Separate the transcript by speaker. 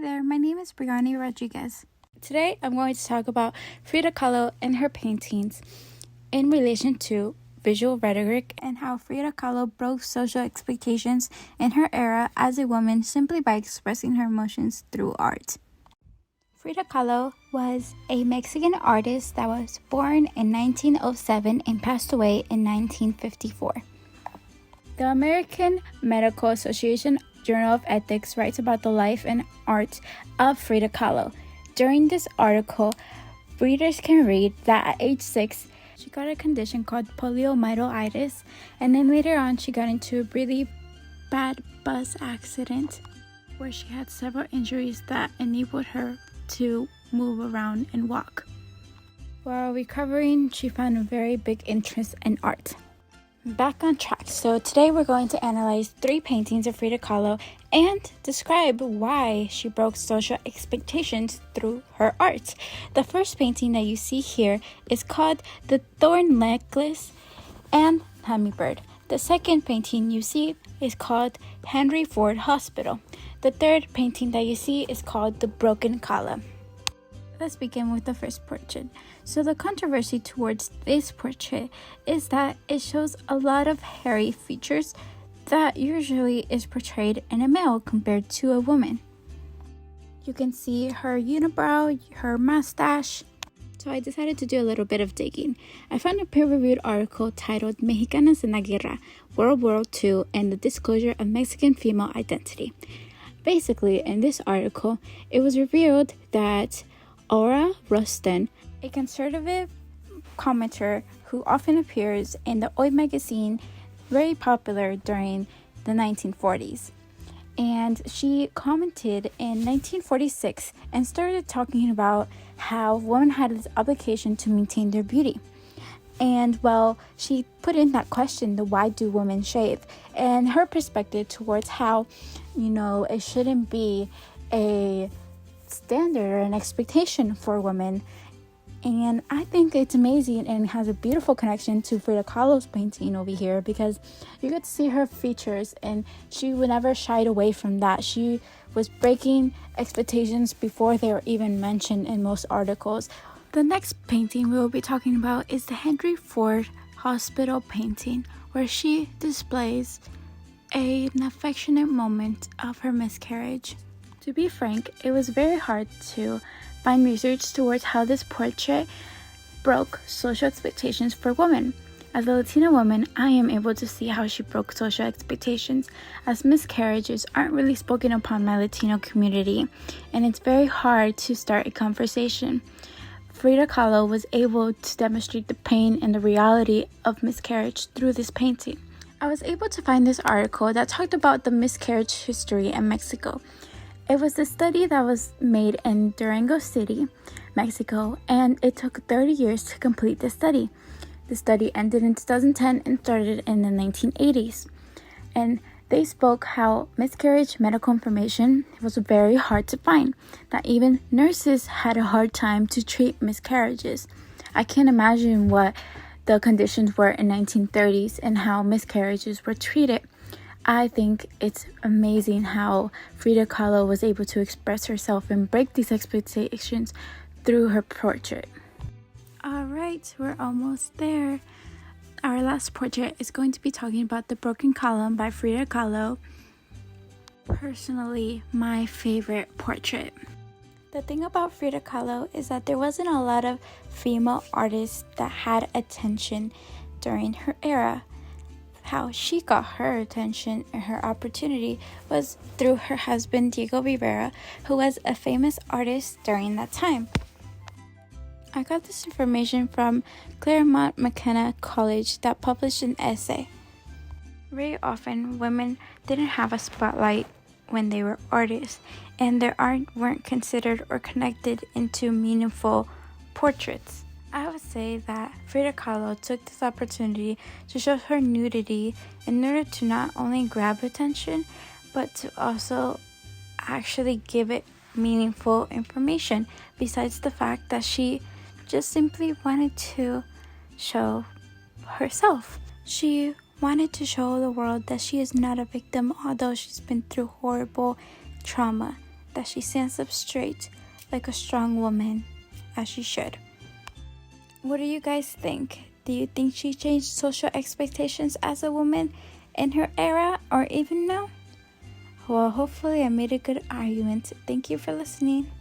Speaker 1: there, my name is Brianna Rodriguez. Today I'm going to talk about Frida Kahlo and her paintings in relation to visual rhetoric and how Frida Kahlo broke social expectations in her era as a woman simply by expressing her emotions through art. Frida Kahlo was a Mexican artist that was born in 1907 and passed away in 1954. The American Medical Association Journal of Ethics writes about the life and art of Frida Kahlo. During this article, readers can read that at age 6, she got a condition called poliomyelitis, and then later on she got into a really bad bus accident where she had several injuries that enabled her to move around and walk. While recovering, she found a very big interest in art. Back on track. So today we're going to analyze 3 paintings of Frida Kahlo and describe why she broke social expectations through her art. The first painting that you see here is called The Thorn Necklace and Hummingbird. The second painting you see is called Henry Ford Hospital. The third painting that you see is called The Broken Column. Let's begin with the first portrait. So the controversy towards this portrait is that it shows a lot of hairy features that usually is portrayed in a male compared to a woman. You can see her unibrow, her mustache. So I decided to do a little bit of digging. I found a peer-reviewed article titled Mexicanas en la Guerra, World War II and the Disclosure of Mexican Female Identity. Basically, in this article, it was revealed that Aura Rustin, a conservative commenter who often appears in the Hoy magazine, very popular during the 1940s. And she commented in 1946 and started talking about how women had this obligation to maintain their beauty. And well, she put in that question, the why do women shave? And her perspective towards how, it shouldn't be a standard or an expectation for women. And I think it's amazing and has a beautiful connection to Frida Kahlo's painting over here because you get to see her features and she would never shied away from that. She was breaking expectations before they were even mentioned in most articles. The next painting we will be talking about is the Henry Ford Hospital painting, where she displays an affectionate moment of her miscarriage. To be frank, it was very hard to find research towards how this portrait broke social expectations for women. As a Latina woman, I am able to see how she broke social expectations, as miscarriages aren't really spoken upon my Latino community, and it's very hard to start a conversation. Frida Kahlo was able to demonstrate the pain and the reality of miscarriage through this painting. I was able to find this article that talked about the miscarriage history in Mexico. It was a study that was made in Durango City, Mexico, and it took 30 years to complete the study. The study ended in 2010 and started in the 1980s. And they spoke how miscarriage medical information was very hard to find, that even nurses had a hard time to treat miscarriages. I can't imagine what the conditions were in 1930s and how miscarriages were treated. I think it's amazing how Frida Kahlo was able to express herself and break these expectations through her portrait. Alright, we're almost there. Our last portrait is going to be talking about The Broken Column by Frida Kahlo. Personally, my favorite portrait. The thing about Frida Kahlo is that there wasn't a lot of female artists that had attention during her era. How she got her attention and her opportunity was through her husband Diego Rivera, who was a famous artist during that time. I got this information from Claremont McKenna College that published an essay. Very often, women didn't have a spotlight when they were artists, and their art weren't considered or connected into meaningful portraits. I would say that Frida Kahlo took this opportunity to show her nudity in order to not only grab attention, but to also actually give it meaningful information, besides the fact that she just simply wanted to show herself. She wanted to show the world that she is not a victim, although she's been through horrible trauma that she stands up straight like a strong woman, as she should. What do you guys think? Do you think she changed social expectations as a woman in her era or even now? Well, hopefully I made a good argument. Thank you for listening.